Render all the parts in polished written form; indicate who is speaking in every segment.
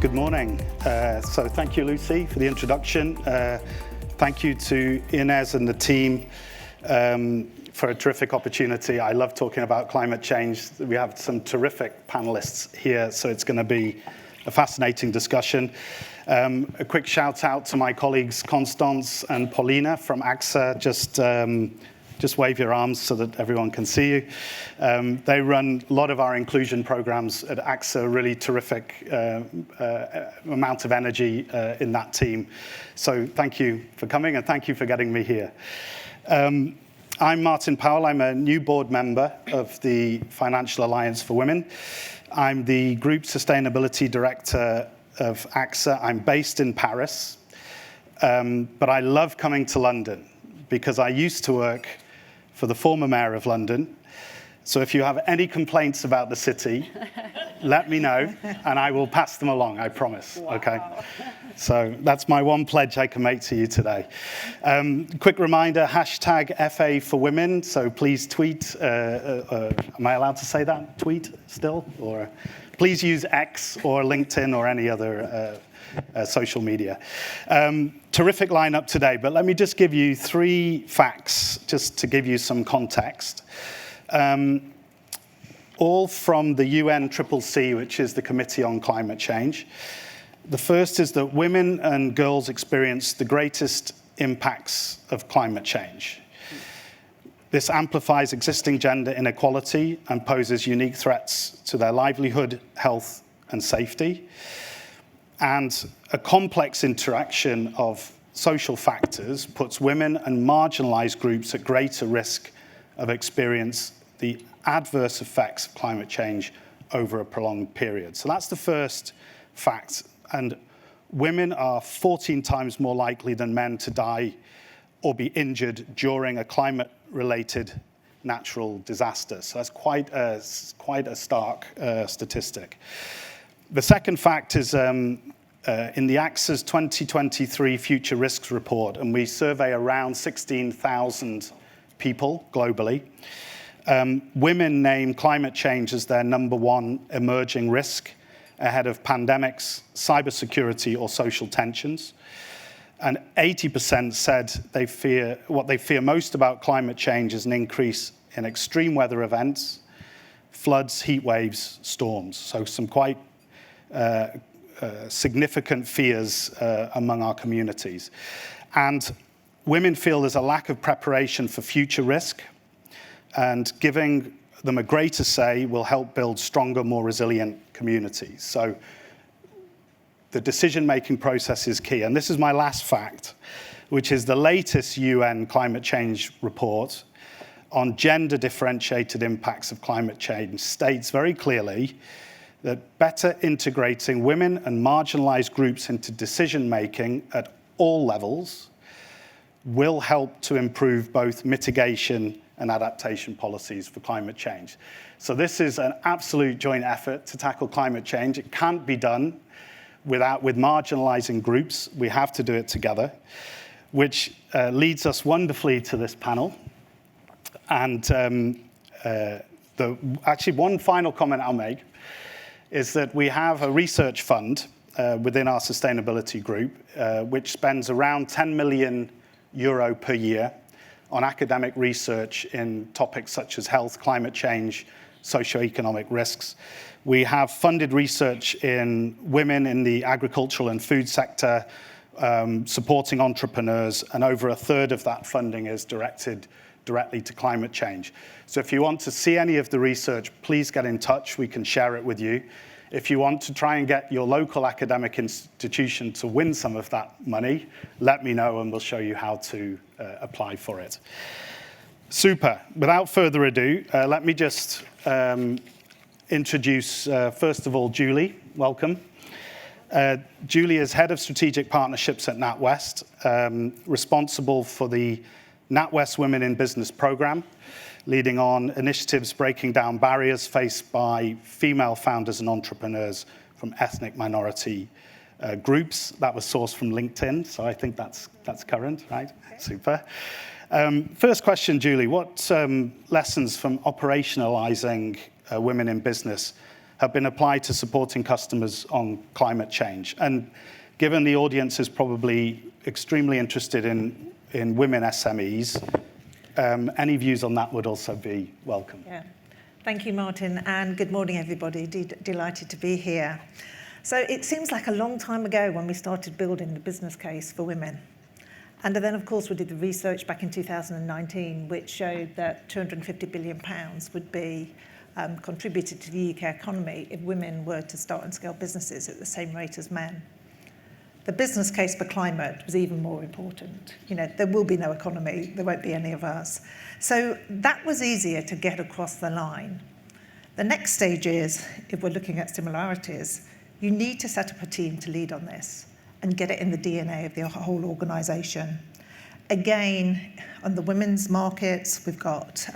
Speaker 1: Good morning. So thank you, Lucy, for the introduction. Thank you to Inez and the team for a terrific opportunity. I love talking about climate change. We have some terrific panelists here, so it's going to be a fascinating discussion. A quick shout out to my colleagues Constance and Pauline from AXA. Just wave your arms so that everyone can see you. They run a lot of our inclusion programs at AXA, really terrific amount of energy in that team. So thank you for coming and thank you for getting me here. I'm Martin Powell. I'm a new board member of the Financial Alliance for Women. I'm the Group Sustainability Director of AXA. I'm based in Paris, but I love coming to London because I used to work for the former mayor of London. So if you have any complaints about the city, let me know and I will pass them along, I promise. Wow. Okay. So that's my one pledge I can make to you today. Quick reminder, hashtag FA for women. So please tweet. Am I allowed to say that? Tweet still? Or please use X or LinkedIn or any other social media. Terrific lineup today, but let me just give you 3 facts just to give you some context. All from the UNCCC, which is the Committee on Climate Change. The first is that women and girls experience the greatest impacts of climate change. This amplifies existing gender inequality and poses unique threats to their livelihood, health, and safety. And a complex interaction of social factors puts women and marginalized groups at greater risk of experience the adverse effects of climate change over a prolonged period. So that's the first fact. And women are 14 times more likely than men to die or be injured during a climate-related natural disaster. So that's quite a stark statistic. The second fact is in the AXA's 2023 Future Risks Report, and we survey around 16,000 people globally, women name climate change as their #1 emerging risk ahead of pandemics, cybersecurity, or social tensions. And 80% said what they fear most about climate change is an increase in extreme weather events, floods, heat waves, storms. So some quite significant fears among our communities. And women feel there's a lack of preparation for future risk, and giving them a greater say will help build stronger, more resilient communities. So the decision-making process is key. And this is my last fact, which is the latest UN climate change report on gender-differentiated impacts of climate change states very clearly that better integrating women and marginalized groups into decision-making at all levels will help to improve both mitigation and adaptation policies for climate change. So this is an absolute joint effort to tackle climate change. It can't be done with marginalizing groups. We have to do it together, which leads us wonderfully to this panel. And actually one final comment I'll make is that we have a research fund within our sustainability group, which spends around 10 million euro per year on academic research in topics such as health, climate change, socioeconomic risks. We have funded research in women in the agricultural and food sector, supporting entrepreneurs, and over a third of that funding is directed directly to climate change. So if you want to see any of the research, please get in touch. We can share it with you. If you want to try and get your local academic institution to win some of that money, let me know and we'll show you how to apply for it. Super. Without further ado, let me just introduce, first of all, Julie. Welcome. Julie is Head of Strategic Partnerships at NatWest, responsible for the NatWest Women in Business program, leading on initiatives breaking down barriers faced by female founders and entrepreneurs from ethnic minority groups. That was sourced from LinkedIn, so I think that's current, right? Okay. Super. First question, Julie, what lessons from operationalizing women in business have been applied to supporting customers on climate change. And given the audience is probably extremely interested in women SMEs, any views on that would also be welcome.
Speaker 2: Yeah. Thank you, Martin, and good morning, everybody. Delighted to be here. So it seems like a long time ago when we started building the business case for women. And then, of course, we did the research back in 2019, which showed that £250 billion would be contributed to the UK economy if women were to start and scale businesses at the same rate as men. The business case for climate was even more important. You know, there will be no economy, there won't be any of us. So that was easier to get across the line. The next stage is, if we're looking at similarities, you need to set up a team to lead on this and get it in the DNA of the whole organisation. Again, on the women's markets, we've got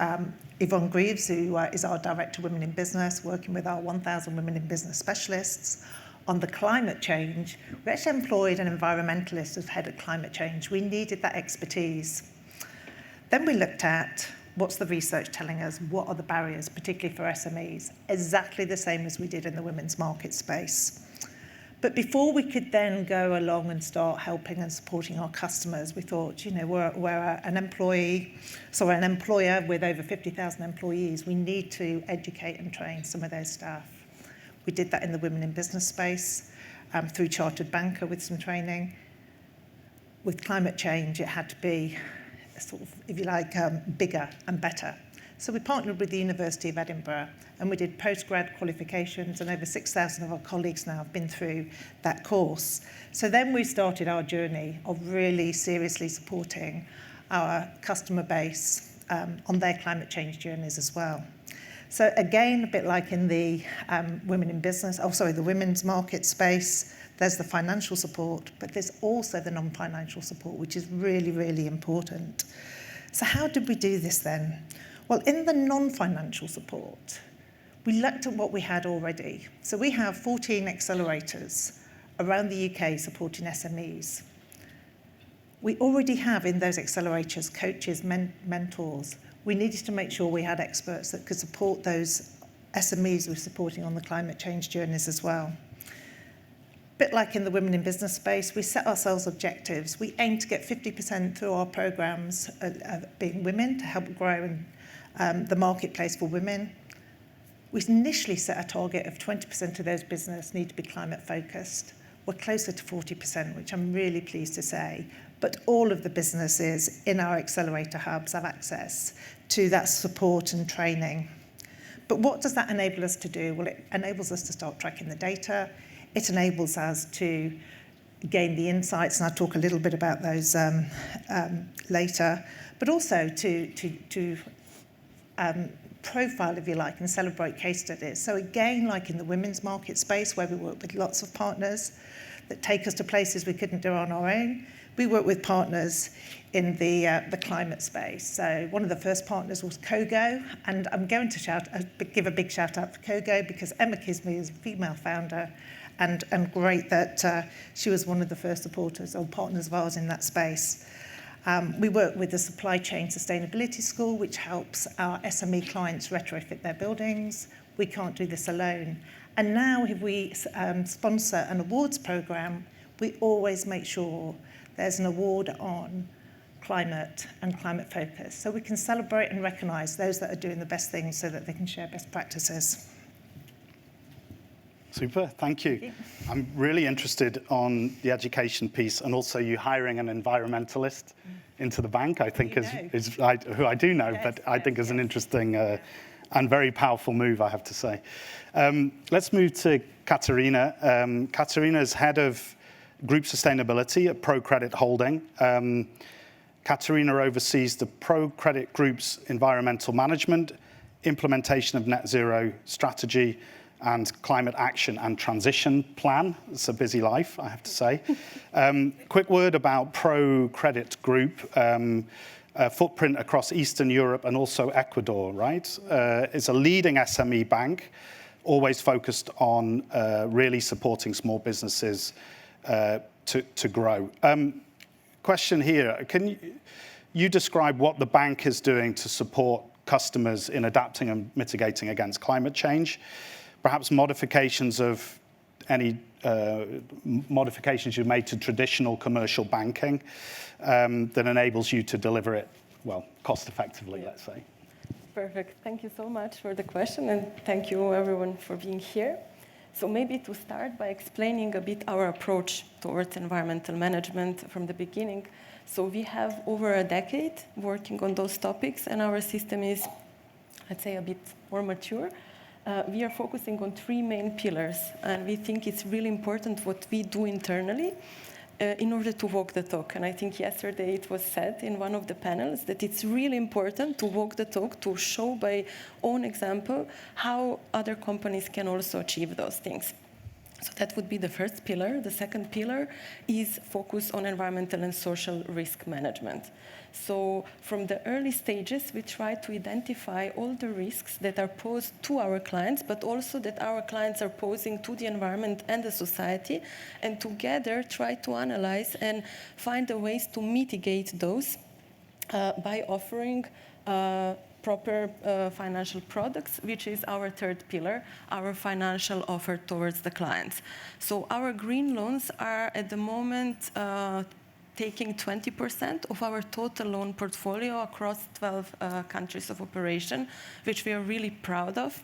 Speaker 2: Yvonne Greaves, who is our Director of Women in Business, working with our 1,000 Women in Business specialists. On the climate change, we actually employed an environmentalist as head of climate change. We needed that expertise. Then we looked at what's the research telling us, what are the barriers, particularly for SMEs, exactly the same as we did in the women's market space. But before we could then go along and start helping and supporting our customers, we thought, you know, we're an employer with over 50,000 employees. We need to educate and train some of those staff. We did that in the Women in Business space through Chartered Banker with some training. With climate change, it had to be sort of, if you like, bigger and better. So we partnered with the University of Edinburgh and we did postgrad qualifications, and over 6,000 of our colleagues now have been through that course. So then we started our journey of really seriously supporting our customer base on their climate change journeys as well. So again, a bit like in the the women's market space, there's the financial support, but there's also the non-financial support, which is really, really important. So how did we do this then? Well, in the non-financial support, we looked at what we had already. So we have 14 accelerators around the UK supporting SMEs. We already have in those accelerators coaches, mentors. We needed to make sure we had experts that could support those SMEs we're supporting on the climate change journeys as well. A bit like in the Women in Business space, we set ourselves objectives. We aim to get 50% through our programmes being women to help grow the marketplace for women. We initially set a target of 20% of those business need to be climate focused. We're closer to 40%, which I'm really pleased to say. But all of the businesses in our accelerator hubs have access to that support and training. But what does that enable us to do? Well, it enables us to start tracking the data. It enables us to gain the insights, and I'll talk a little bit about those later, but also to profile, if you like, and celebrate case studies. So again, like in the women's market space, where we work with lots of partners that take us to places we couldn't do on our own, we work with partners in the climate space. So one of the first partners was Kogo, and I'm going to give a big shout out for Kogo because Emma Kismey is a female founder, and great that she was one of the first supporters or partners of ours in that space. We work with the Supply Chain Sustainability School, which helps our SME clients retrofit their buildings. We can't do this alone. And now if we sponsor an awards programme, we always make sure there's an award on climate and climate focus. So we can celebrate and recognise those that are doing the best things so that they can share best practices.
Speaker 1: Super, thank you. I'm really interested on the education piece and also you hiring an environmentalist into the bank, I think who I do know, yes, but I think is an interesting and very powerful move, I have to say. Let's move to KATARINA. KATARINA is head of Group Sustainability at ProCredit Holding. KATARINA oversees the ProCredit Group's environmental management, implementation of net zero strategy, and climate action and transition plan. It's a busy life, I have to say. Quick word about ProCredit Group. Footprint across Eastern Europe and also Ecuador, right? It's a leading SME bank, always focused on really supporting small businesses to grow. Question here, can you describe what the bank is doing to support customers in adapting and mitigating against climate change? perhaps modifications of any modifications you made to traditional commercial banking that enables you to deliver it, well, cost effectively, let's say.
Speaker 3: Perfect. Thank you so much for the question, and thank you everyone for being here. So maybe to start by explaining a bit our approach towards environmental management from the beginning. So we have over a decade working on those topics, and our system is, I'd say, a bit more mature. We are focusing on 3 main pillars, and we think it's really important what we do internally in order to walk the talk. And I think yesterday it was said in one of the panels that it's really important to walk the talk, to show by own example how other companies can also achieve those things. So that would be the first pillar. The second pillar is focus on environmental and social risk management. So from the early stages, we try to identify all the risks that are posed to our clients, but also that our clients are posing to the environment and the society, and together try to analyze and find the ways to mitigate those by offering proper financial products, which is our third pillar, our financial offer towards the clients. So our green loans are at the moment taking 20% of our total loan portfolio across 12 countries of operation, which we are really proud of.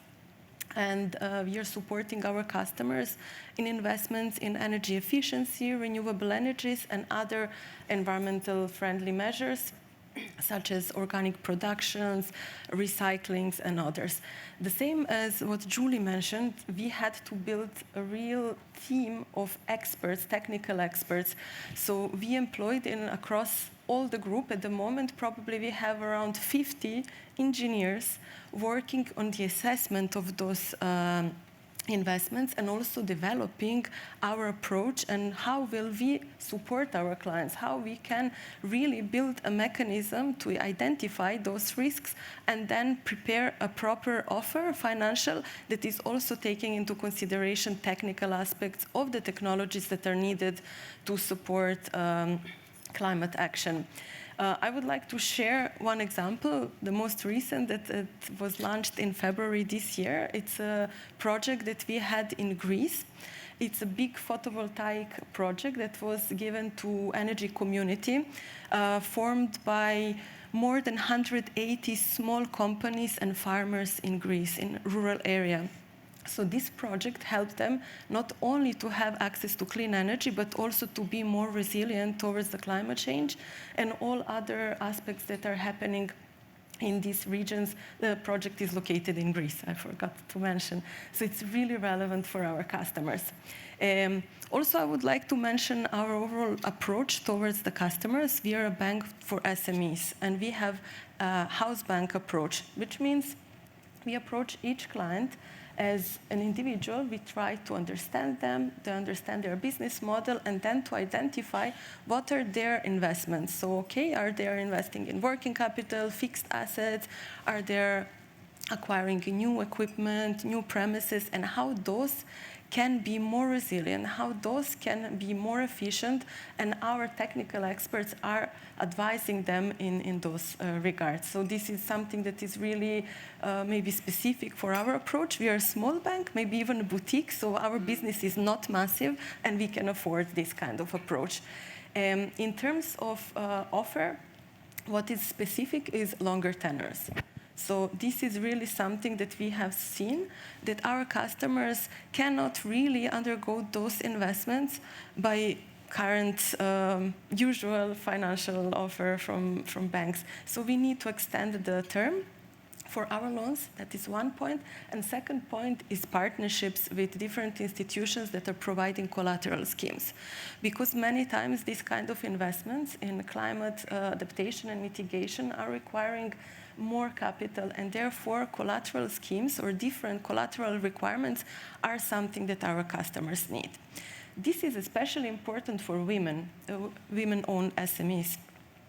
Speaker 3: And we are supporting our customers in investments in energy efficiency, renewable energies, and other environmental friendly measures, such as organic productions, recyclings, and others. The same as what Julie mentioned, we had to build a real team of experts, technical experts. So we employed across all the group at the moment, probably we have around 50 engineers working on the assessment of those investments and also developing our approach and how will we support our clients, how we can really build a mechanism to identify those risks and then prepare a proper offer, financial, that is also taking into consideration technical aspects of the technologies that are needed to support climate action. I would like to share one example, the most recent that was launched in February this year. It's a project that we had in Greece. It's a big photovoltaic project that was given to energy community, formed by more than 180 small companies and farmers in Greece, in rural area. So this project helped them not only to have access to clean energy, but also to be more resilient towards the climate change and all other aspects that are happening in these regions. The project is located in Greece, I forgot to mention. So it's really relevant for our customers. Also, I would like to mention our overall approach towards the customers. We are a bank for SMEs, and we have a house bank approach, which means we approach each client as an individual. We try to understand them, to understand their business model, and then to identify what are their investments. So, okay, are they investing in working capital, fixed assets? Are they acquiring new equipment, new premises, and how those can be more resilient, how those can be more efficient, and our technical experts are advising them in those regards. So this is something that is really maybe specific for our approach. We are a small bank, maybe even a boutique, so our business is not massive, and we can afford this kind of approach. In terms of offer, what is specific is longer tenors. So this is really something that we have seen, that our customers cannot really undergo those investments by current usual financial offer from banks. So we need to extend the term for our loans. That is one point. And second point is partnerships with different institutions that are providing collateral schemes. Because many times these kind of investments in climate adaptation and mitigation are requiring more capital, and therefore collateral schemes or different collateral requirements are something that our customers need. This is especially important for women-owned SMEs.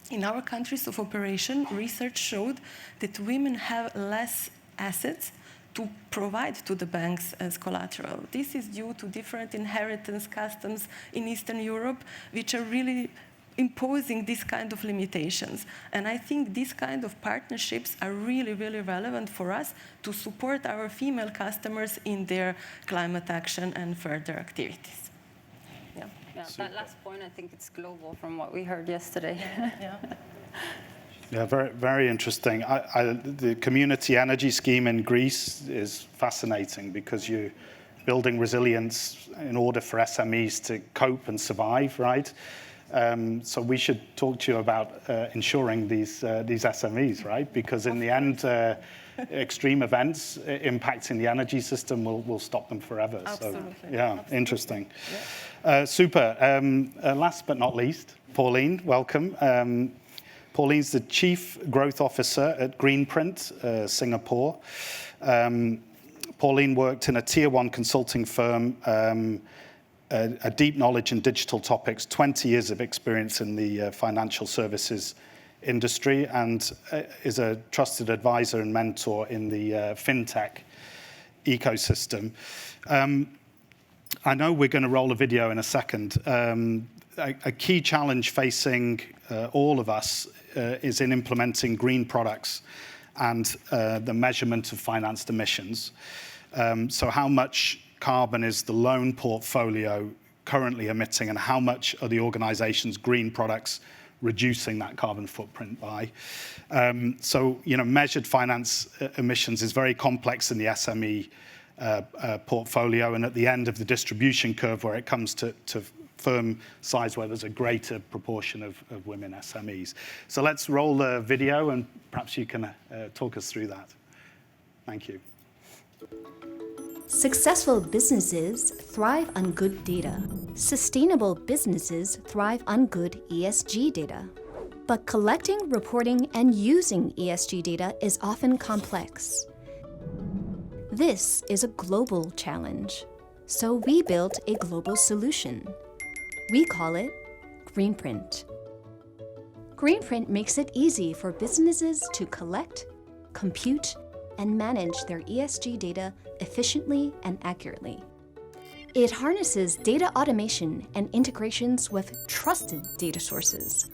Speaker 3: In our countries of operation, research showed that women have less assets to provide to the banks as collateral. This is due to different inheritance customs in Eastern Europe, which are really imposing this kind of limitations. And I think these kind of partnerships are really, really relevant for us to support our female customers in their climate action and further activities.
Speaker 4: Yeah, that last point, I think it's global from what we heard yesterday.
Speaker 3: Yeah.
Speaker 1: Yeah, very, very interesting. The community energy scheme in Greece is fascinating because you're building resilience in order for SMEs to cope and survive, right? So we should talk to you about ensuring these SMEs, right? Because in the end, extreme events impacting the energy system will stop them forever.
Speaker 3: Absolutely.
Speaker 1: So, yeah,
Speaker 3: Absolutely.
Speaker 1: interesting.
Speaker 3: Yeah.
Speaker 1: Super. Last but not least, Pauline, welcome. Pauline's the Chief Growth Officer at Gprnt, Singapore. Pauline worked in a Tier 1 consulting firm, a deep knowledge in digital topics, 20 years of experience in the financial services industry, and is a trusted advisor and mentor in the fintech ecosystem. I know we're going to roll a video in a second. A key challenge facing all of us is in implementing green products and the measurement of financed emissions. So how much carbon is the loan portfolio currently emitting, and how much are the organization's green products reducing that carbon footprint by? So, measured finance emissions is very complex in the SME portfolio, and at the end of the distribution curve where it comes to firm size, where there's a greater proportion of women SMEs. So let's roll the video, and perhaps you can talk us through that. Thank you.
Speaker 5: Successful businesses thrive on good data. Sustainable businesses thrive on good ESG data. But collecting, reporting, and using ESG data is often complex. This is a global challenge, so we built a global solution. We call it Gprnt. Gprnt makes it easy for businesses to collect, compute, and manage their ESG data efficiently and accurately. It harnesses data automation and integrations with trusted data sources,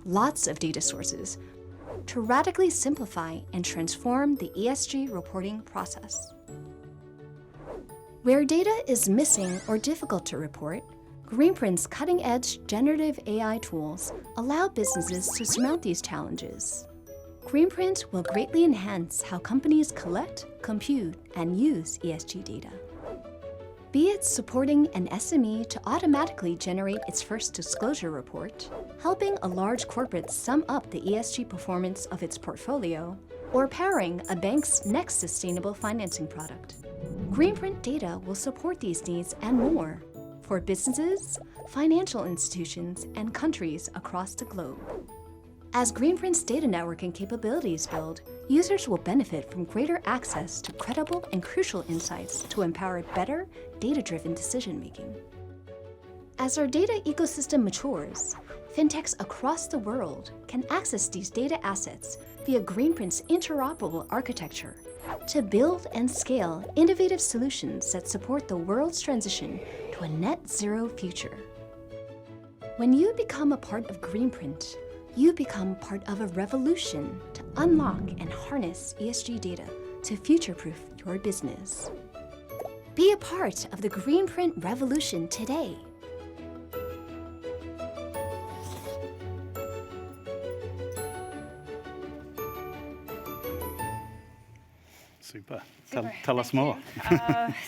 Speaker 5: lots of data sources, to radically simplify and transform the ESG reporting process. Where data is missing or difficult to report, Gprnt's cutting-edge generative AI tools allow businesses to surmount these challenges. Gprnt will greatly enhance how companies collect, compute, and use ESG data. Be it supporting an SME to automatically generate its first disclosure report, helping a large corporate sum up the ESG performance of its portfolio, or powering a bank's next sustainable financing product. Gprnt data will support these needs and more for businesses, financial institutions, and countries across the globe. As Gprnt's data networking capabilities build, users will benefit from greater access to credible and crucial insights to empower better, data-driven decision-making. As our data ecosystem matures, fintechs across the world can access these data assets via Gprnt's interoperable architecture to build and scale innovative solutions that support the world's transition to a net-zero future. When you become a part of Gprnt, you become part of a revolution to unlock and harness ESG data to future-proof your business. Be a part of the Gprnt revolution today.
Speaker 1: Super. Tell us more.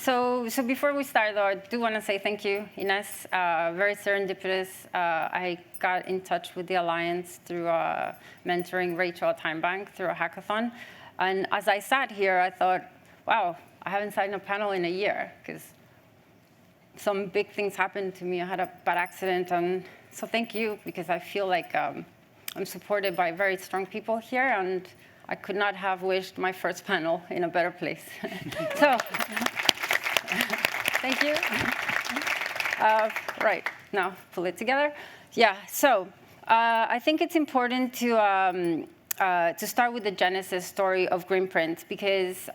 Speaker 4: So before we start, though, I do want to say thank you, Ines. Very serendipitous. I got in touch with the Alliance through mentoring Rachel at Time Bank through a hackathon. And as I sat here, I thought, wow, I haven't sat in a panel in a year because some big things happened to me. I had a bad accident. And so thank you, because I feel like I'm supported by very strong people here. And I could not have wished my first panel in a better place. So, thank you. Right, now pull it together. Yeah, so I think it's important to start with the genesis story of Gprnt, because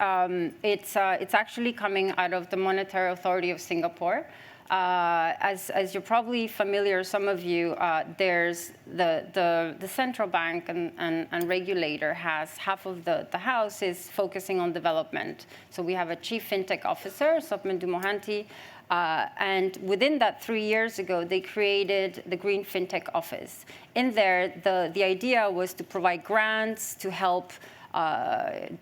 Speaker 4: it's actually coming out of the Monetary Authority of Singapore. As you're probably familiar, some of you, there's the central bank and regulator has half of the house is focusing on development. So we have a chief fintech officer, Swapnil Mohanty, and within that 3 years ago, they created the Green Fintech Office. In there, the idea was to provide grants to help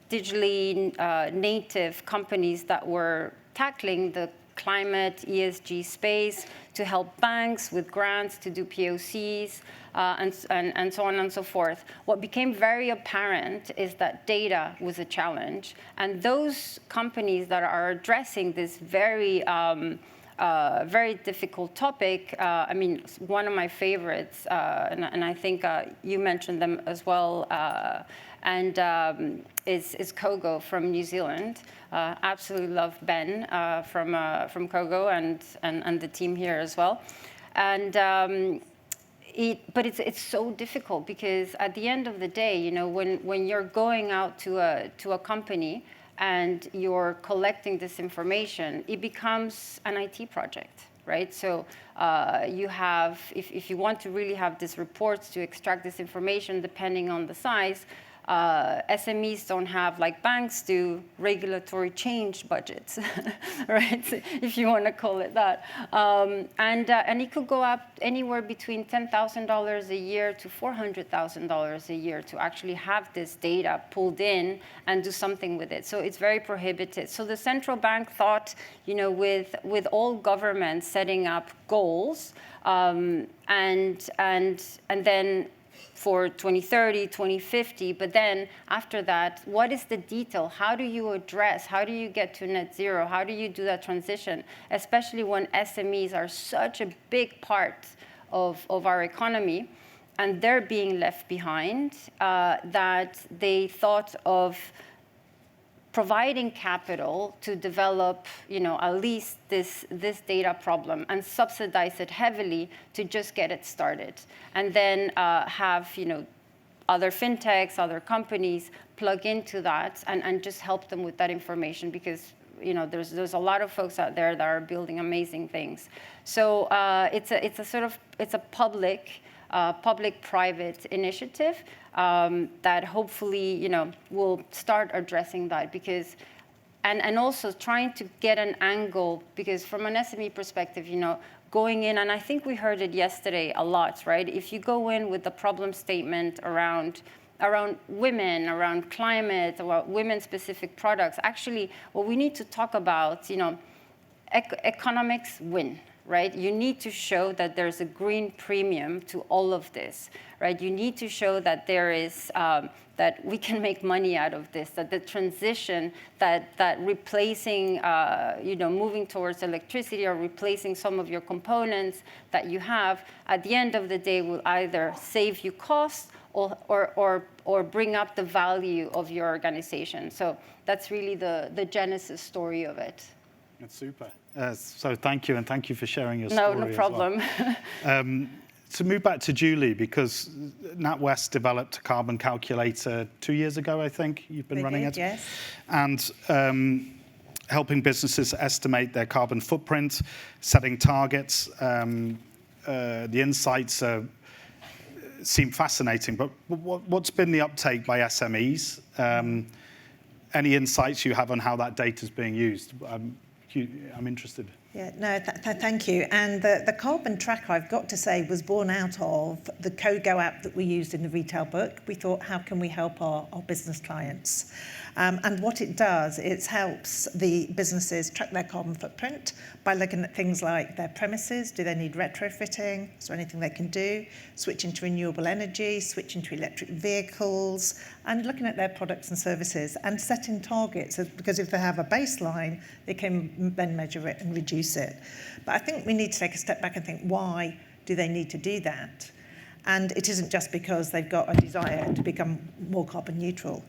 Speaker 4: digitally native companies that were tackling the climate, ESG space, to help banks with grants to do POCs, and so on and so forth. What became very apparent is that data was a challenge. And those companies that are addressing this very difficult topic, I mean, one of my favorites, and I think you mentioned them as well, is Kogo from New Zealand. Absolutely love Ben from Kogo and the team here as well. And but it's so difficult because at the end of the day, you know, when you're going out to a company and you're collecting this information, it becomes an IT project, right? So you have, if you want to really have these reports to extract this information, depending on the size, SMEs don't have, like banks do, regulatory change budgets, right? If you want to call it that. And it could go up anywhere between $10,000 a year to $400,000 a year to actually have this data pulled in and do something with it. So it's very prohibited. So the central bank thought, you know, with all governments setting up goals, and then for 2030, 2050, but then after that, what is the detail? How do you address? How do you get to net zero? How do you do that transition? Especially when SMEs are such a big part of our economy, and they're being left behind, that they thought of providing capital to develop, you know, at least this data problem and subsidize it heavily to just get it started. And then have, you know, other fintechs, other companies plug into that and just help them with that information because, you know, there's a lot of folks out there that are building amazing things. So it's a public-private initiative that hopefully, you know, will start addressing that because, and also trying to get an angle because from an SME perspective, you know, going in, and I think we heard it yesterday a lot, right? If you go in with the problem statement around women, around climate, about women-specific products, actually, what we need to talk about, you know, economics win. Right? You need to show that there's a green premium to all of this, right? You need to show that there is, that we can make money out of this, that the transition, that replacing, you know, moving towards electricity or replacing some of your components that you have, at the end of the day will either save you costs or bring up the value of your organization. So that's really the genesis story of it.
Speaker 1: That's super. So thank you, and thank you for sharing your story.
Speaker 4: No problem.
Speaker 1: Well. To move back to Julie, because NatWest developed a carbon calculator 2 years ago, I think you've been running it.
Speaker 2: Yes.
Speaker 1: And helping businesses estimate their carbon footprint, setting targets. The insights seem fascinating, but what's been the uptake by SMEs? Any insights you have on how that data is being used? I'm interested.
Speaker 2: Yeah, no, thank you. And the carbon tracker, I've got to say, was born out of the Kogo app that we used in the retail book. We thought, how can we help our business clients? And what it does, it helps the businesses track their carbon footprint by looking at things like their premises. Do they need retrofitting? Is there anything they can do? Switching to renewable energy, switching to electric vehicles, and looking at their products and services and setting targets, because if they have a baseline, they can then measure it and reduce it. But I think we need to take a step back and think, why do they need to do that? And it isn't just because they've got a desire to become more carbon neutral.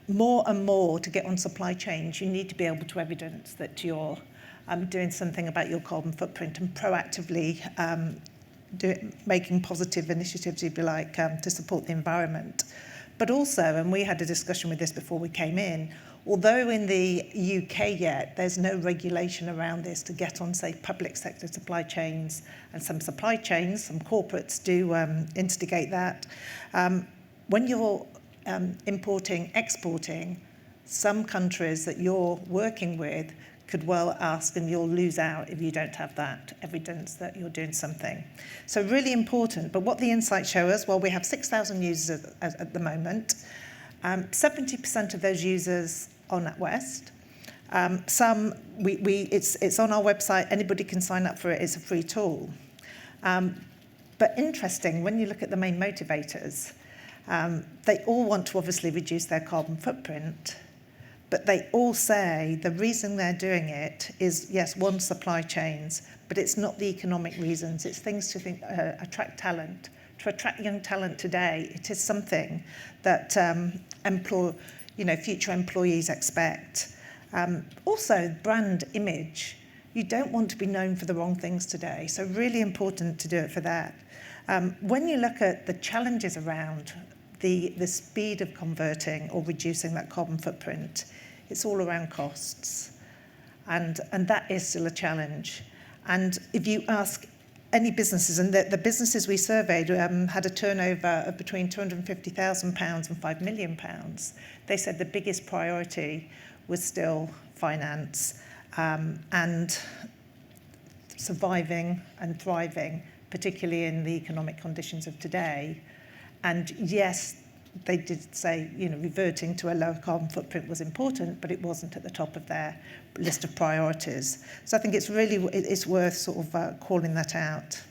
Speaker 2: More and more, to get on supply chains, you need to be able to evidence that you're doing something about your carbon footprint and proactively making positive initiatives, if you like, to support the environment. But also, and we had a discussion with this before we came in, Although in the UK yet, there's no regulation around this to get on, say, public sector supply chains, and some supply chains, some corporates do instigate that. When you're importing, exporting, some countries that you're working with could well ask, and you'll lose out if you don't have that evidence that you're doing something. So really important. But what the insights show us, well, we have 6,000 users at the moment. 70% of those users are NatWest. It's on our website. Anybody can sign up for it. It's a free tool. But interesting, when you look at the main motivators, they all want to obviously reduce their carbon footprint, but they all say the reason they're doing it is, yes, one, supply chains, but it's not the economic reasons. It's things to attract talent. To attract young talent today, it is something that future employees expect. Also, brand image. You don't want to be known for the wrong things today, so really important to do it for that. When you look at the challenges around the speed of converting or reducing that carbon footprint, it's all around costs. And that is still a challenge. And if you ask any businesses, and the businesses we surveyed had a turnover of between £250,000 and £5 million, they said the biggest priority was still finance and surviving and thriving, particularly in the economic conditions of today. And yes, they did say, reverting to a lower carbon footprint was important, but it wasn't at the top of their list of priorities. So I think it's worth sort of calling that out.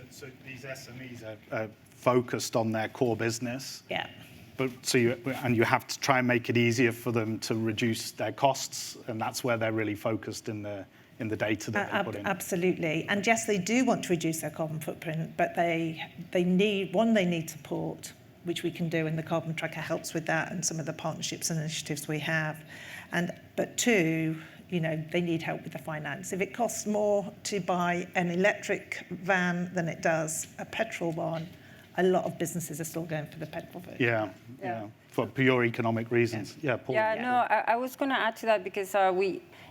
Speaker 1: So these SMEs are focused on their core business.
Speaker 2: Yeah.
Speaker 1: But you have to try and make it easier for them to reduce their costs, and that's where they're really focused in the data that they put in.
Speaker 2: Absolutely. And yes, they do want to reduce their carbon footprint, but they need support, which we can do, and the Carbon Tracker helps with that, and some of the partnerships and initiatives we have. But two, they need help with the finance. If it costs more to buy an electric van than it does a petrol one, a lot of businesses are still going for the petrol version.
Speaker 1: Yeah. For pure economic reasons. Yeah, Paul.
Speaker 4: I was going to add to that because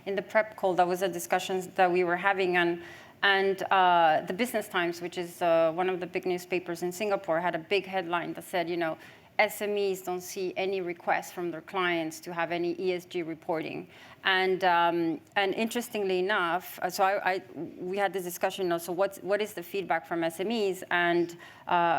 Speaker 4: in the prep call, that was a discussion that we were having, and the Business Times, which is one of the big newspapers in Singapore, had a big headline that said, SMEs don't see any requests from their clients to have any ESG reporting. And interestingly enough, we had this discussion also, what is the feedback from SMEs? And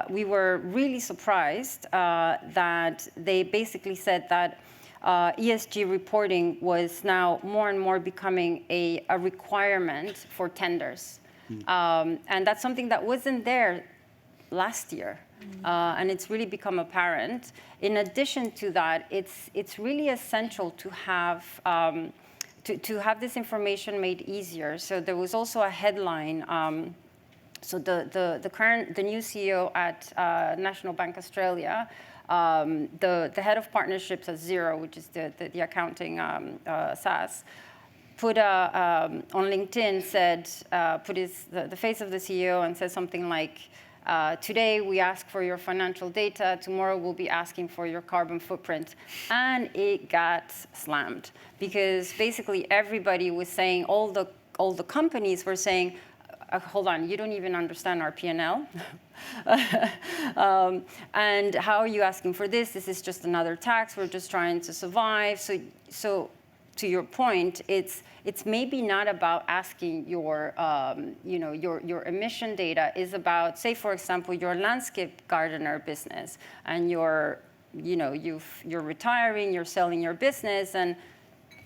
Speaker 4: we were really surprised that they basically said that ESG reporting was now more and more becoming a requirement for tenders. And that's something that wasn't there last year. And it's really become apparent. In addition to that, it's really essential to have this information made easier. So there was also a headline. So the new CEO at National Bank Australia, the head of partnerships at Xero, which is the accounting SaaS, put on LinkedIn, said, put the face of the CEO and said something like, today we ask for your financial data, tomorrow we'll be asking for your carbon footprint. And it got slammed because basically everybody was saying, all the companies were saying, hold on, you don't even understand our P&L. And how are you asking for this? This is just another tax. We're just trying to survive. So to your point, it's maybe not about asking your emission data. Is about, say, for example, your landscape gardener business, and you're retiring, you're selling your business, and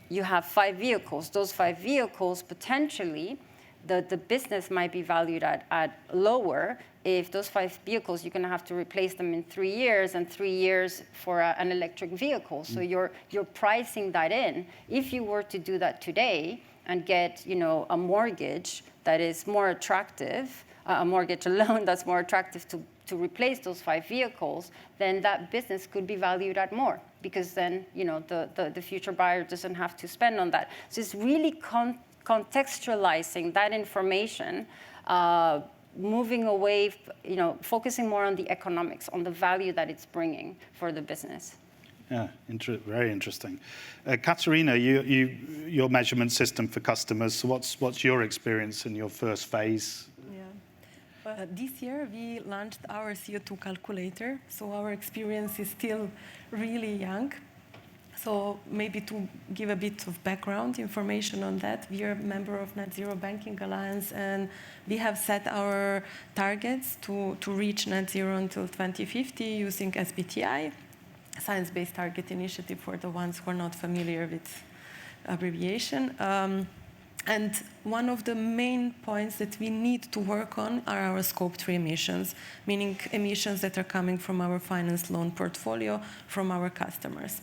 Speaker 4: you have 5 vehicles. Those 5 vehicles potentially, the business might be valued at lower. If those 5 vehicles, you're going to have to replace them in 3 years, and 3 years for an electric vehicle. So you're pricing that in. If you were to do that today and get a mortgage that is more attractive, a mortgage loan that's more attractive to replace those 5 vehicles, then that business could be valued at more, because then the future buyer doesn't have to spend on that. So it's really contextualizing that information, moving away, focusing more on the economics, on the value that it's bringing for the business.
Speaker 1: Yeah, very interesting. Katarina, your measurement system for customers, so what's your experience in your first phase?
Speaker 3: Yeah. This year we launched our CO2 calculator, so our experience is still really young. So maybe to give a bit of background information on that, we are a member of Net Zero Banking Alliance, and we have set our targets to reach net zero until 2050 using SBTI, Science-Based Target Initiative, for the ones who are not familiar with abbreviation. And one of the main points that we need to work on are our Scope 3 emissions, meaning emissions that are coming from our finance loan portfolio, from our customers.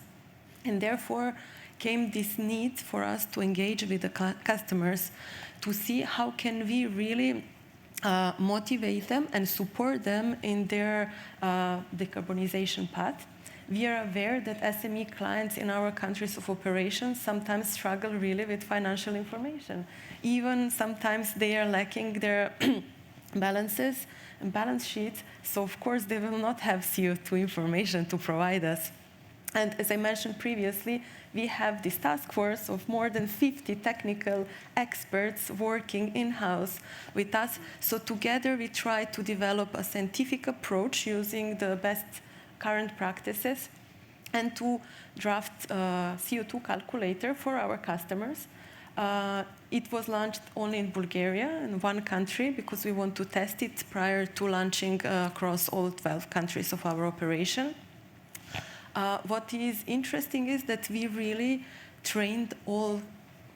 Speaker 3: And therefore came this need for us to engage with the customers to see how can we really motivate them and support them in their decarbonization path. We are aware that SME clients in our countries of operations sometimes struggle really with financial information. Even sometimes they are lacking their balances and balance sheets, so of course they will not have CO2 information to provide us. And as I mentioned previously, we have this task force of more than 50 technical experts working in-house with us. So together we try to develop a scientific approach using the best current practices and to draft a CO2 calculator for our customers. It was launched only in Bulgaria, in one country, because we want to test it prior to launching across all 12 countries of our operation. What is interesting is that we really trained all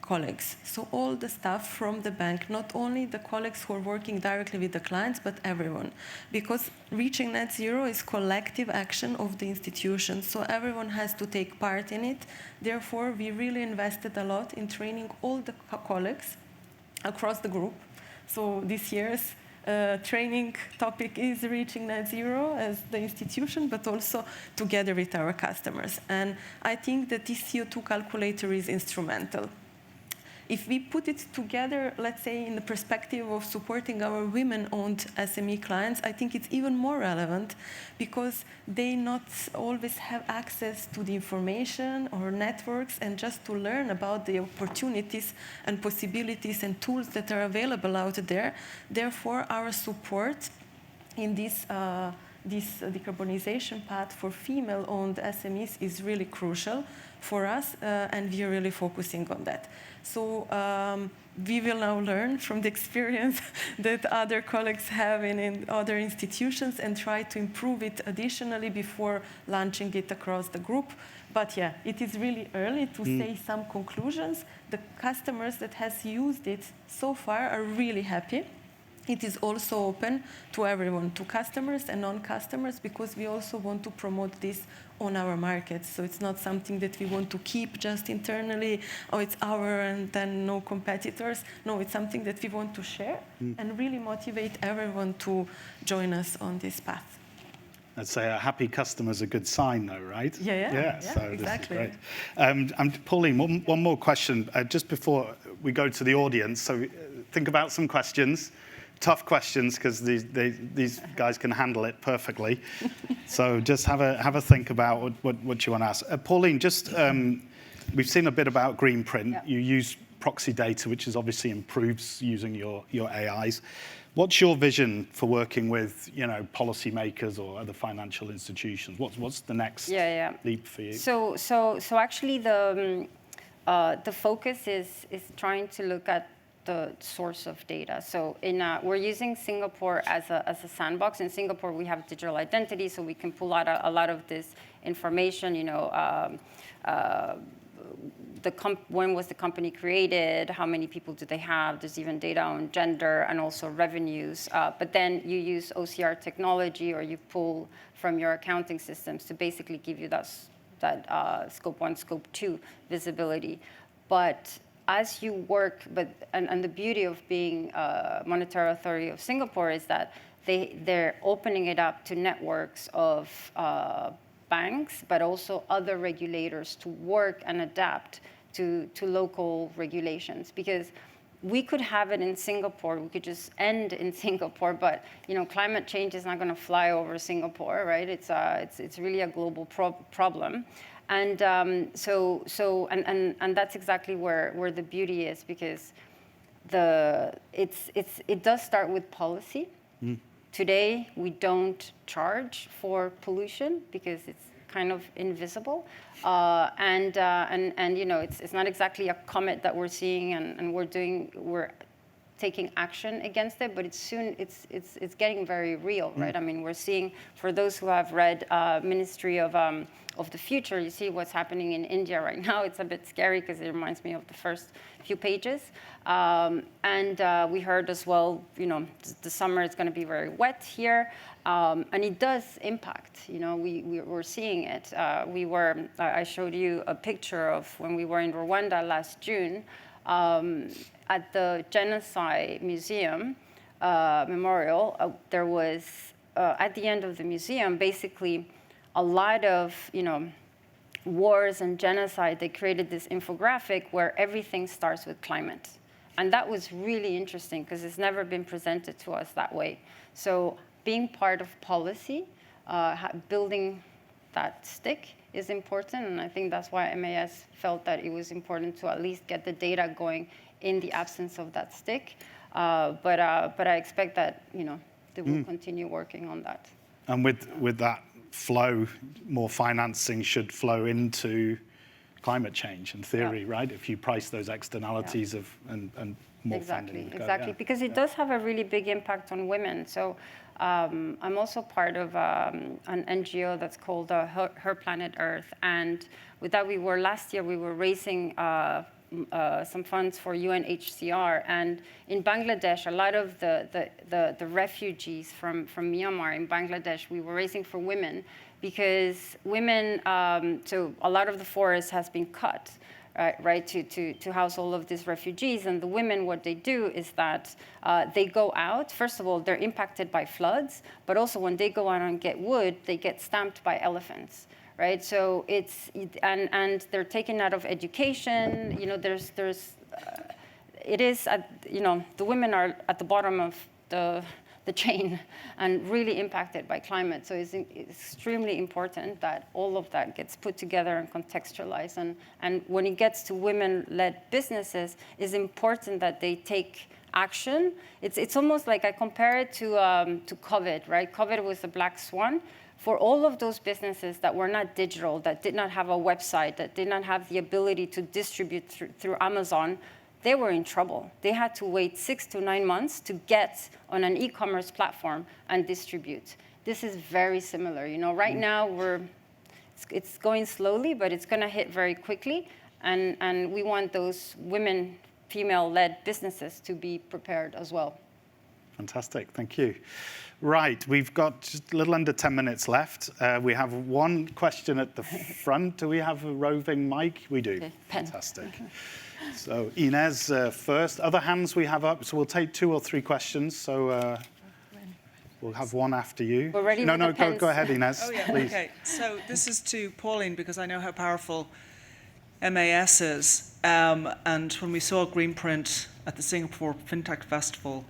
Speaker 3: colleagues. So all the staff from the bank, not only the colleagues who are working directly with the clients, but everyone. Because reaching net zero is collective action of the institution. So everyone has to take part in it. Therefore, we really invested a lot in training all the colleagues across the group. So this year's training topic is reaching net zero as the institution, but also together with our customers. And I think that this CO2 calculator is instrumental. If we put it together, let's say, in the perspective of supporting our women-owned SME clients, I think it's even more relevant because they not always have access to the information or networks and just to learn about the opportunities and possibilities and tools that are available out there. Therefore, our support in this decarbonization path for female-owned SMEs is really crucial for us, and we are really focusing on that. So we will now learn from the experience that other colleagues have in other institutions and try to improve it additionally before launching it across the group. But yeah, it is really early to say some conclusions. The customers that has used it so far are really happy. It is also open to everyone, to customers and non-customers, because we also want to promote this on our markets. So it's not something that we want to keep just internally, oh, it's our and then no competitors. No, it's something that we want to share and really motivate everyone to join us on this path.
Speaker 1: I'd say a happy customer is a good sign, though, right?
Speaker 3: Yeah,
Speaker 1: So
Speaker 3: exactly.
Speaker 1: This is great. And Pauline, one more question just before we go to the audience. So think about some questions. Tough questions, because these guys can handle it perfectly. So just have a think about what you want to ask. Pauline, just we've seen a bit about Gprnt. Yeah. You use proxy data, which is obviously improves using your AIs. What's your vision for working with policymakers or other financial institutions? What's the next leap for you?
Speaker 4: So actually the focus is trying to look at the source of data. So we're using Singapore as a sandbox. In Singapore, we have digital identity, so we can pull out a lot of this information. When was the company created? How many people do they have? There's even data on gender and also revenues. But then you use OCR technology, or you pull from your accounting systems to basically give you that Scope 1, Scope 2 visibility. But as you work, and the beauty of being Monetary Authority of Singapore is that they're opening it up to networks of banks, but also other regulators to work and adapt to local regulations. Because we could have it in Singapore, we could just end in Singapore, but climate change is not going to fly over Singapore, right? It's really a global problem. And and that's exactly where the beauty is, because it does start with policy. Today, we don't charge for pollution because it's kind of invisible, and you know, it's not exactly a comet that we're seeing, and we're taking action against it, but it's getting very real, right? I mean, we're seeing, for those who have read Ministry of the Future, you see what's happening in India right now. It's a bit scary because it reminds me of the first few pages. And we heard as well, you know, the summer is going to be very wet here, and it does impact. You know, we're seeing it. I showed you a picture of when we were in Rwanda last June. At the Genocide Museum Memorial, there was, at the end of the museum, basically a lot of, you know, wars and genocide. They created this infographic where everything starts with climate. And that was really interesting because it's never been presented to us that way. So being part of policy, building that stick is important, and I think that's why MAS felt that it was important to at least get the data going in the absence of that stick. But I expect that, you know, they will continue working on that.
Speaker 1: And with that flow, more financing should flow into climate change in theory, right? If you price those externalities of and more funding.
Speaker 4: Exactly, because it does have a really big impact on women. So I'm also part of an NGO that's called Her Planet Earth, and with that, last year we were raising some funds for UNHCR, and in Bangladesh, a lot of the refugees from Myanmar in Bangladesh, we were raising for women, because women, so a lot of the forest has been cut, right, to house all of these refugees, and the women, what they do is that they go out. First of all, they're impacted by floods, but also when they go out and get wood, they get stamped by elephants. Right, so and they're taken out of education. You know, you know, the women are at the bottom of the chain and really impacted by climate. So it's extremely important that all of that gets put together and contextualized. And when it gets to women-led businesses, it's important that they take action. It's almost like I compare it to COVID, right? COVID was the black swan. For all of those businesses that were not digital, that did not have a website, that did not have the ability to distribute through Amazon, they were in trouble. They had to wait 6 to 9 months to get on an e-commerce platform and distribute. This is very similar. You know, right now it's going slowly, but it's going to hit very quickly, and we want those women, female-led businesses to be prepared as well.
Speaker 1: Fantastic, thank you. Right, we've got just a little under 10 minutes left. We have one question at the front. Do we have a roving mic? We do. Okay. Fantastic. So Inez first. Other hands we have up, so we'll take 2 or 3 questions. So we'll have one after you.
Speaker 4: We're ready.
Speaker 1: No, go ahead, Inez.
Speaker 6: Oh, yeah,
Speaker 1: please.
Speaker 6: Okay. So this is to Pauline, because I know how powerful MAS is. And when we saw Gprnt at the Singapore FinTech Festival,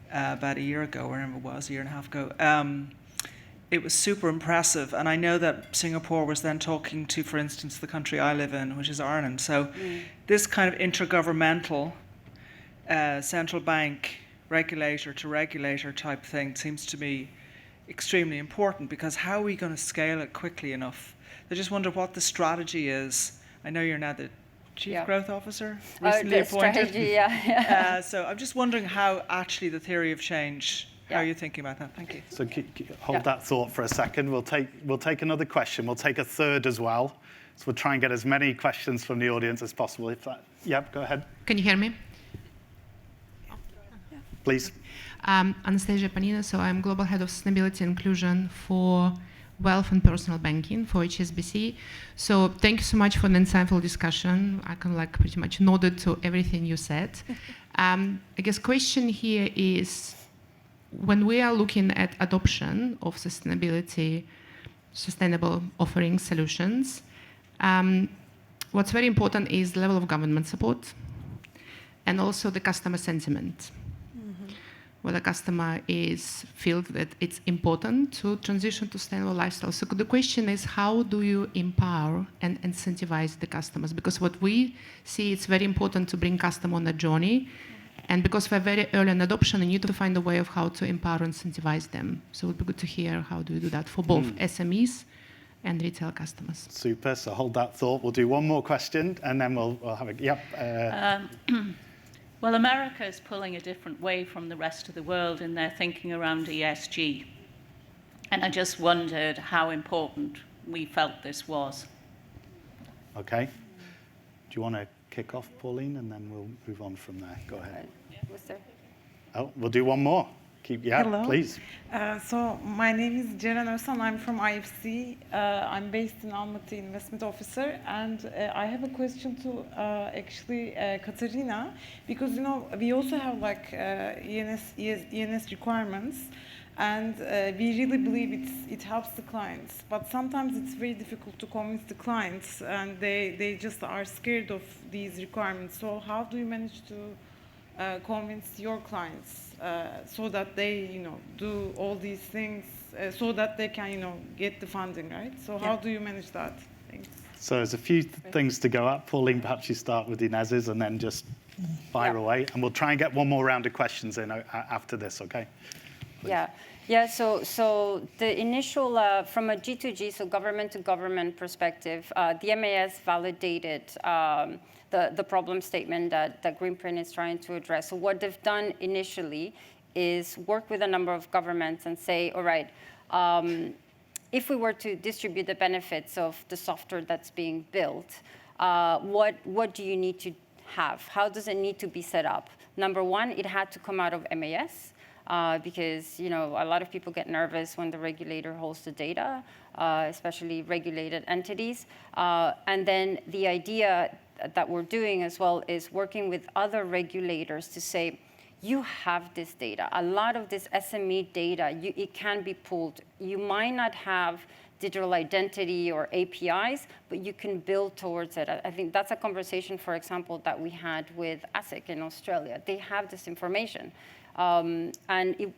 Speaker 6: about a year ago, wherever it was, a year and a half ago, it was super impressive. And I know that Singapore was then talking to, for instance, the country I live in, which is Ireland. So this kind of intergovernmental central bank regulator to regulator type thing seems to me extremely important, because how are we going to scale it quickly enough? I just wonder what the strategy is. I know you're now the Chief Growth Officer, recently appointed.
Speaker 4: Strategy,
Speaker 6: so I'm just wondering how actually the theory of change, how are you thinking about that? Thank you.
Speaker 1: So hold that thought for a second. We'll take another question. We'll take a third as well. So we'll try and get as many questions from the audience as possible. Go ahead.
Speaker 7: Can you hear me?
Speaker 1: Please.
Speaker 7: Anastasia Panina, so I'm Global Head of Sustainability and Inclusion for Wealth and Personal Banking for HSBC. So thank you so much for the insightful discussion. I can pretty much nodded to everything you said. I guess question here is, when we are looking at adoption of sustainable offering solutions, what's very important is the level of government support and also the customer sentiment. where the customer feels that it's important to transition to sustainable lifestyle. So the question is, how do you empower and incentivize the customers? Because what we see, it's very important to bring customer on a journey. And because we're very early in adoption, you need to find a way of how to empower and incentivize them. So it would be good to hear how do you do that for both SMEs and retail customers.
Speaker 1: Super, so hold that thought. We'll do one more question and then we'll have a, yep.
Speaker 8: Well, America is pulling a different way from the rest of the world in their thinking around ESG. And I just wondered how important we felt this was.
Speaker 1: Okay. Do you want to kick off, Pauline, and then we'll move on from there? Go ahead.
Speaker 4: Was there?
Speaker 1: Oh, we'll do one more.
Speaker 9: Hello.
Speaker 1: Please.
Speaker 9: So my name is Ceren Özhan. I'm from IFC. I'm based in Almaty, investment officer, and I have a question to actually KATARINA, because we also have like ENS requirements, and we really believe it helps the clients. But sometimes it's very difficult to convince the clients, and they just are scared of these requirements. So how do you manage to convince your clients so that they, do all these things so that they can, get the funding, right? So how do you manage that? Thanks.
Speaker 1: So there's a few things to go up. Pauline, perhaps you start with Inez's and then just fire away. And we'll try and get one more round of questions in after this, okay? Please.
Speaker 4: Yeah. So the initial, from a G2G, so government to government perspective, the MAS validated the problem statement that Gprnt is trying to address. So what they've done initially is work with a number of governments and say, all right, if we were to distribute the benefits of the software that's being built, what do you need to have? How does it need to be set up? Number one, it had to come out of MAS. Because a lot of people get nervous when the regulator holds the data, especially regulated entities. And then the idea that we're doing as well is working with other regulators to say, you have this data. A lot of this SME data, it can be pulled. You might not have digital identity or APIs, but you can build towards it. I think that's a conversation, for example, that we had with ASIC in Australia. They have this information. And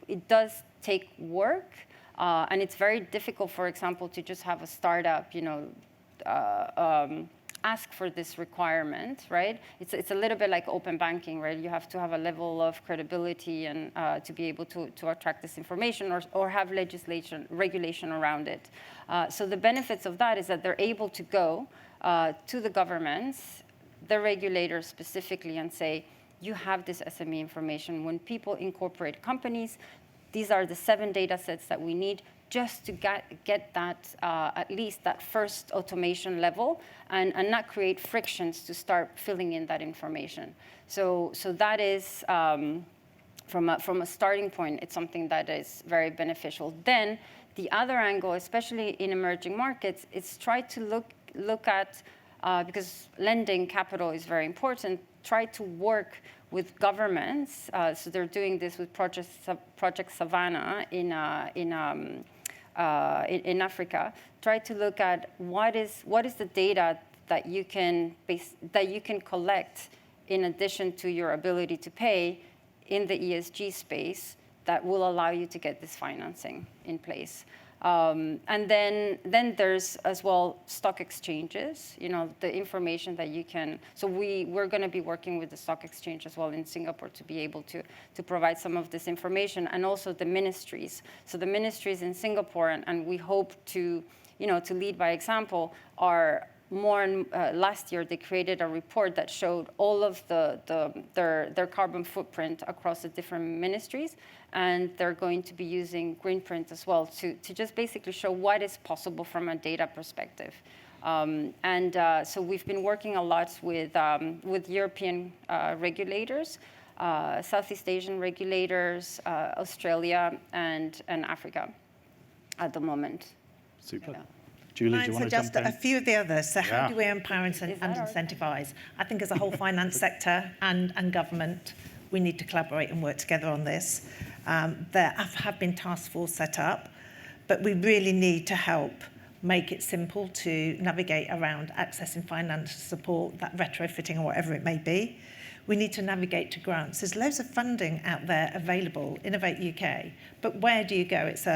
Speaker 4: it does take work, and it's very difficult, for example, to just have a startup, ask for this requirement, right? It's a little bit like open banking, right? You have to have a level of credibility and to be able to attract this information or have regulation around it. So the benefits of that is that they're able to go to the governments, the regulators specifically, and say, you have this SME information. When people incorporate companies, these are the 7 data sets that we need just to get that, at least that first automation level and not create frictions to start filling in that information. So that is, from a starting point, it's something that is very beneficial. Then the other angle, especially in emerging markets, is try to look at, because lending capital is very important, try to work with governments. So they're doing this with Project Savannah in Africa. Try to look at what is the data that you can collect in addition to your ability to pay in the ESG space that will allow you to get this financing in place. And then there's as well stock exchanges, the information that you can. So we're going to be working with the stock exchange as well in Singapore to be able to provide some of this information, and also the ministries. So the ministries in Singapore, and we hope to lead by example, are more. Last year they created a report that showed all of their carbon footprint across the different ministries. And they're going to be using Gprnt as well to just basically show what is possible from a data perspective. So we've been working a lot with European regulators, Southeast Asian regulators, Australia, and Africa at the moment.
Speaker 1: Super. Yeah. Julie, do you want to jump in?
Speaker 2: A few of the others. So how do we empower and incentivize? I think as a whole finance sector and government, we need to collaborate and work together on this. There have been task force set up, but we really need to help make it simple to navigate around accessing financial support, that retrofitting or whatever it may be. We need to navigate to grants. There's loads of funding out there available, Innovate UK, but where do you go? It's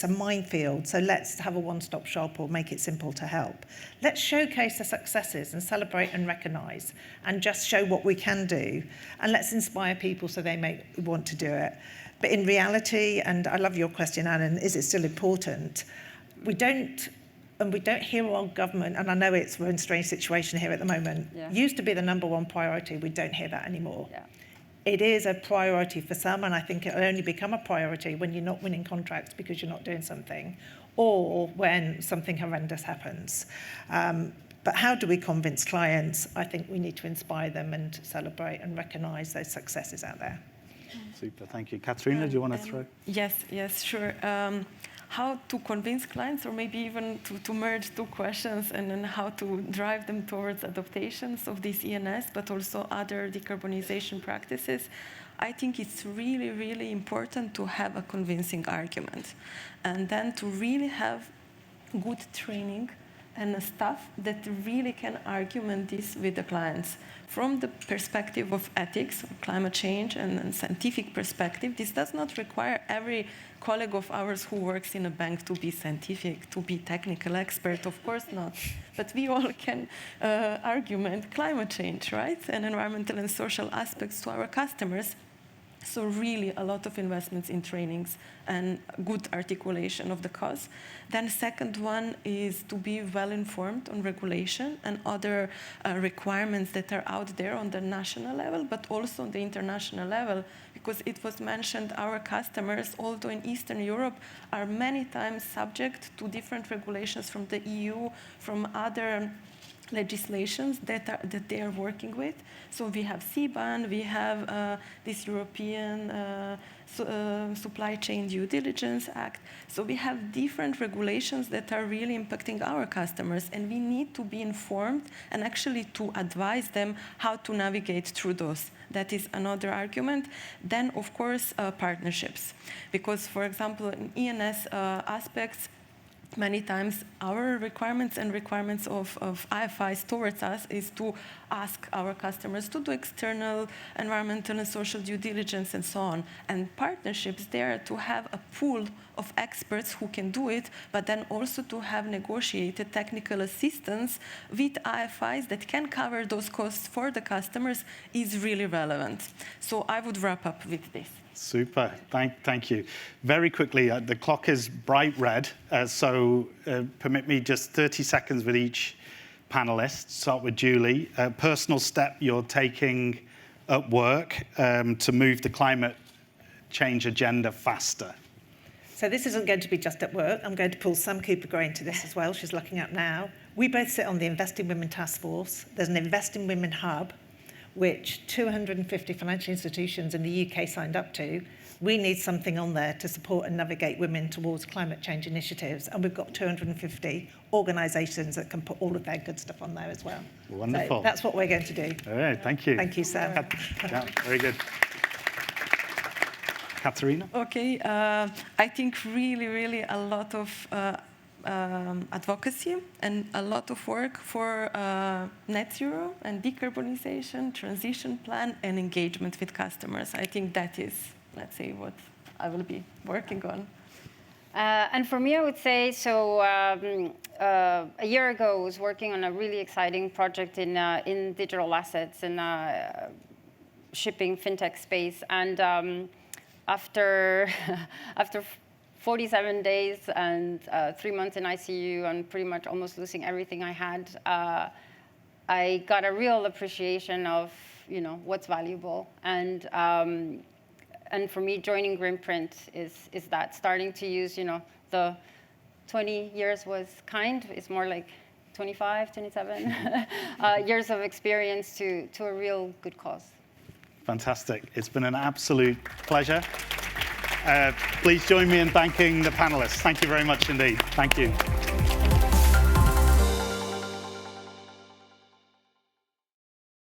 Speaker 2: a minefield, so let's have a one-stop shop or make it simple to help. Let's showcase the successes and celebrate and recognise and just show what we can do, and let's inspire people so they may want to do it. But in reality, and I love your question, Alan, is it still important? We don't hear our government, and I know we're in a strange situation here at the moment, used to be the #1 priority. We don't hear that anymore. Yeah. It is a priority for some, and I think it'll only become a priority when you're not winning contracts because you're not doing something, or when something horrendous happens. But how do we convince clients? I think we need to inspire them and celebrate and recognise those successes out there.
Speaker 1: Super, thank you. Katarina, do you want to throw?
Speaker 3: Yes, sure. How to convince clients, or maybe even to merge two questions, and then how to drive them towards adaptations of this ENS, but also other decarbonization practices. I think it's really, really important to have a convincing argument, and then to really have good training and staff that really can argument this with the clients. From the perspective of ethics, climate change, and scientific perspective, this does not require every colleague of ours who works in a bank to be scientific, to be technical expert, of course not. But we all can argument climate change, right? And environmental and social aspects to our customers. So really a lot of investments in trainings and good articulation of the cause. Then second one is to be well informed on regulation and other requirements that are out there on the national level, but also on the international level, because it was mentioned our customers, although in Eastern Europe, are many times subject to different regulations from the EU, from other legislations that they are working with. So we have CBAN, we have this European Supply Chain Due Diligence Act. So we have different regulations that are really impacting our customers, and we need to be informed and actually to advise them how to navigate through those. That is another argument. Then, of course, partnerships. Because, for example, in ENS aspects, many times our requirements and requirements of IFIs towards us is to ask our customers to do external environmental and social due diligence and so on. And partnerships there to have a pool of experts who can do it, but then also to have negotiated technical assistance with IFIs that can cover those costs for the customers is really relevant. So I would wrap up with this.
Speaker 1: Super, thank you. Very quickly, the clock is bright red, so permit me just 30 seconds with each panelist. Start with Julie. A personal step you're taking at work to move the climate change agenda faster.
Speaker 2: So this isn't going to be just at work. I'm going to pull Sam Cooper-Gray into this as well. She's looking up now. We both sit on the Investing Women Task Force. There's an Investing Women Hub, which 250 financial institutions in the UK signed up to. We need something on there to support and navigate women towards climate change initiatives. And we've got 250 organisations that can put all of their good stuff on there as well.
Speaker 1: Wonderful.
Speaker 2: So that's what we're going to do.
Speaker 1: All right, thank you.
Speaker 2: Thank you, Sam.
Speaker 1: Yeah, very good. Katarina?
Speaker 3: Okay, I think really a lot of advocacy and a lot of work for net zero and decarbonization, transition plan, and engagement with customers. I think that is, let's say, what I will be working on.
Speaker 4: And for me, I would say, so a year ago, I was working on a really exciting project in digital assets and shipping fintech space. And after 47 days and 3 months in ICU and pretty much almost losing everything I had, I got a real appreciation of, what's valuable. And for me, joining Gprnt is that, starting to use, the 20 years was kind. It's more like 25, 27 years of experience to a real good cause.
Speaker 1: Fantastic. It's been an absolute pleasure. Please join me in thanking the panelists. Thank you very much indeed. Thank you.